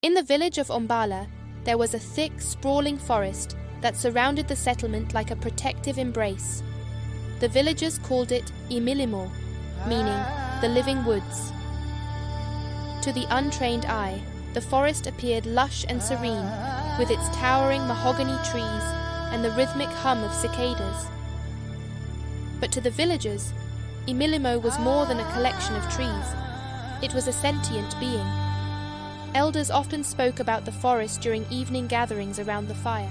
In the village of Ombala, there was a thick, sprawling forest that surrounded the settlement like a protective embrace. The villagers called it Imilimo, meaning the living woods. To the untrained eye, the forest appeared lush and serene, with its towering mahogany trees and the rhythmic hum of cicadas. But to the villagers, Imilimo was more than a collection of trees. It was a sentient being. Elders often spoke about the forest during evening gatherings around the fire.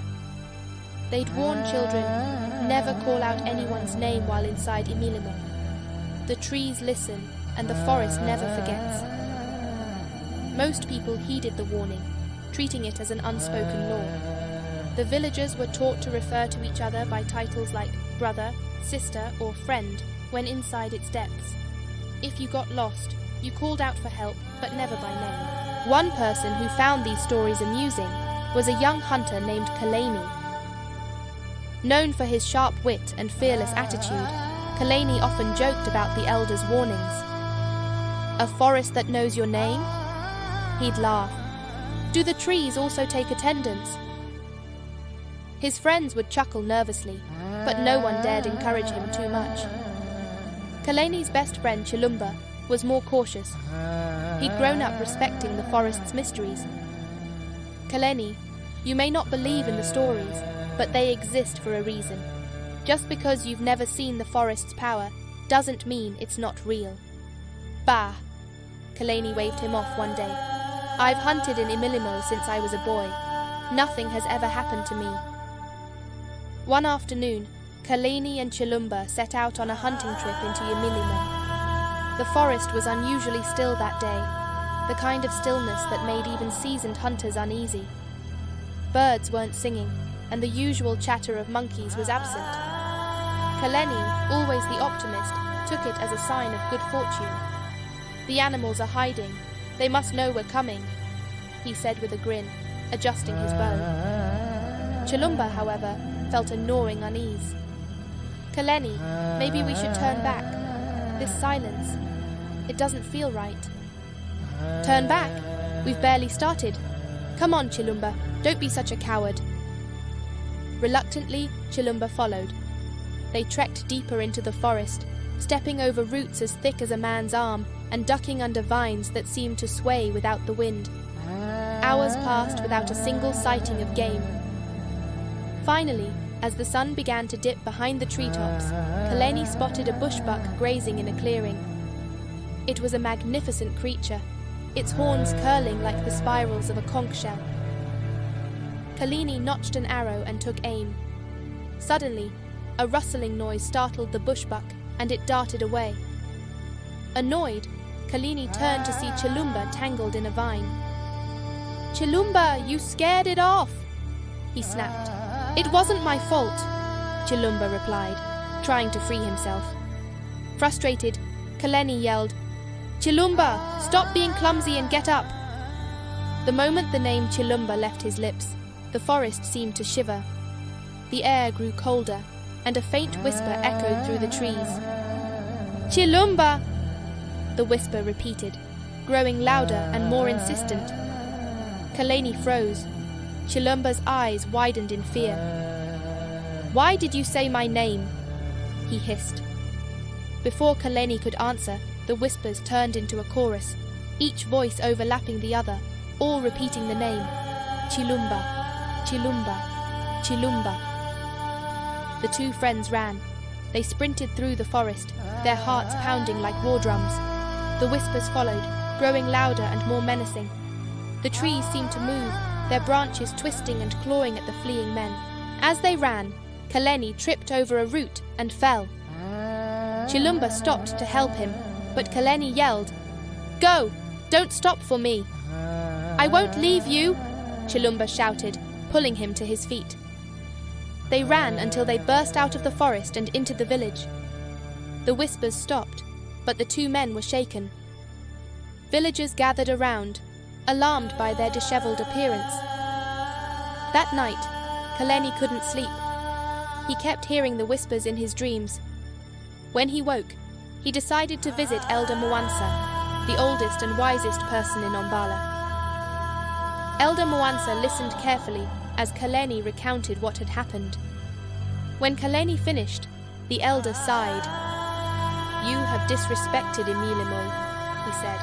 They'd warn children, never call out anyone's name while inside Imilimo. The trees listen, and the forest never forgets. Most people heeded the warning, treating it as an unspoken law. The villagers were taught to refer to each other by titles like brother, sister, or friend when inside its depths. If you got lost, you called out for help, but never by name. One person who found these stories amusing was a young hunter named Kalani. Known for his sharp wit and fearless attitude, Kalani often joked about the elders' warnings. A forest that knows your name? He'd laugh. Do the trees also take attendance? His friends would chuckle nervously, but no one dared encourage him too much. Kalani's best friend Chilumba was more cautious. He'd grown up respecting the forest's mysteries. Kalani, you may not believe in the stories, but they exist for a reason. Just because you've never seen the forest's power doesn't mean it's not real. Bah! Kalani waved him off one day. I've hunted in Imilimo since I was a boy. Nothing has ever happened to me. One afternoon, Kalani and Chilumba set out on a hunting trip into Imilimo. The forest was unusually still that day, the kind of stillness that made even seasoned hunters uneasy. Birds weren't singing, and the usual chatter of monkeys was absent. Kalani, always the optimist, took it as a sign of good fortune. The animals are hiding. They must know we're coming, he said with a grin, adjusting his bow. Chilumba, however, felt a gnawing unease. Kalani, maybe we should turn back. This silence, it doesn't feel right. Turn back? We've barely started. Come on, Chilumba, don't be such a coward. Reluctantly, Chilumba followed. They trekked deeper into the forest, stepping over roots as thick as a man's arm and ducking under vines that seemed to sway without the wind. Hours passed without a single sighting of game. Finally, as the sun began to dip behind the treetops, Kalani spotted a bushbuck grazing in a clearing. It was a magnificent creature, its horns curling like the spirals of a conch shell. Kalani notched an arrow and took aim. Suddenly, a rustling noise startled the bushbuck, and it darted away. Annoyed, Kalani turned to see Chilumba tangled in a vine. "Chilumba, you scared it off!" he snapped. "It wasn't my fault," Chilumba replied, trying to free himself. Frustrated, Kalani yelled, "Chilumba, stop being clumsy and get up!" The moment the name Chilumba left his lips, the forest seemed to shiver. The air grew colder, and a faint whisper echoed through the trees. "Chilumba!" the whisper repeated, growing louder and more insistent. Kalani froze. Chilumba's eyes widened in fear. "Why did you say my name?" he hissed. Before Kalani could answer, the whispers turned into a chorus, each voice overlapping the other, all repeating the name. Chilumba, Chilumba, Chilumba. The two friends ran. They sprinted through the forest, their hearts pounding like war drums. The whispers followed, growing louder and more menacing. The trees seemed to move, their branches twisting and clawing at the fleeing men. As they ran, Kalani tripped over a root and fell. Chilumba stopped to help him, but Kalani yelled, "Go! Don't stop for me!" "I won't leave you!" Chilumba shouted, pulling him to his feet. They ran until they burst out of the forest and into the village. The whispers stopped, but the two men were shaken. Villagers gathered around, alarmed by their disheveled appearance. That night, Kalani couldn't sleep. He kept hearing the whispers in his dreams. When he woke, he decided to visit Elder Mwansa, the oldest and wisest person in Ombala. Elder Mwansa listened carefully as Kaleni recounted what had happened. When Kaleni finished, the elder sighed. "You have disrespected Imilimo," he said.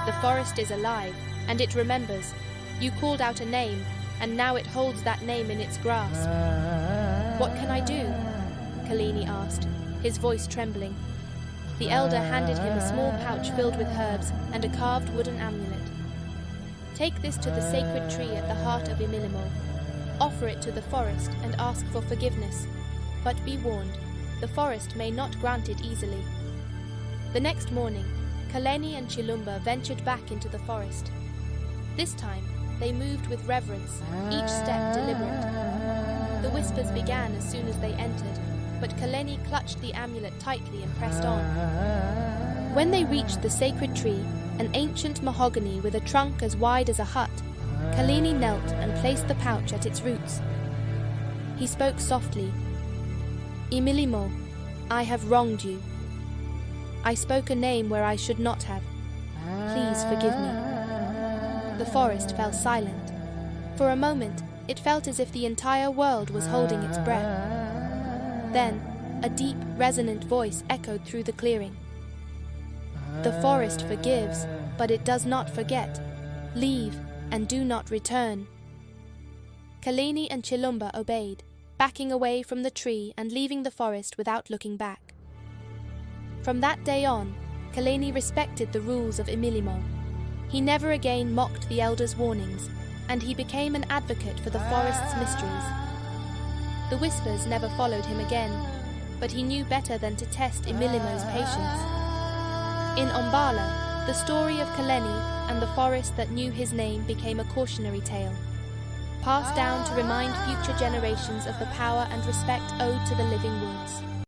"The forest is alive, and it remembers. You called out a name, and now it holds that name in its grasp." "What can I do?" Kaleni asked, his voice trembling. The elder handed him a small pouch filled with herbs and a carved wooden amulet. "Take this to the sacred tree at the heart of Imilimo. Offer it to the forest and ask for forgiveness. But be warned, the forest may not grant it easily." The next morning, Kaleni and Chilumba ventured back into the forest. This time, they moved with reverence, each step deliberate. The whispers began as soon as they entered, but Kaleni clutched the amulet tightly and pressed on. When they reached the sacred tree, an ancient mahogany with a trunk as wide as a hut, Kaleni knelt and placed the pouch at its roots. He spoke softly. "Imilimo, I have wronged you. I spoke a name where I should not have. Please forgive me." The forest fell silent. For a moment, it felt as if the entire world was holding its breath. Then, a deep, resonant voice echoed through the clearing. "The forest forgives, but it does not forget. Leave, and do not return." Kaleni and Chilumba obeyed, backing away from the tree and leaving the forest without looking back. From that day on, Kaleni respected the rules of Imilimo. He never again mocked the elder's warnings, and he became an advocate for the forest's mysteries. The whispers never followed him again, but he knew better than to test Imilimo's patience. In Ombala, the story of Kaleni and the forest that knew his name became a cautionary tale, passed down to remind future generations of the power and respect owed to the living woods.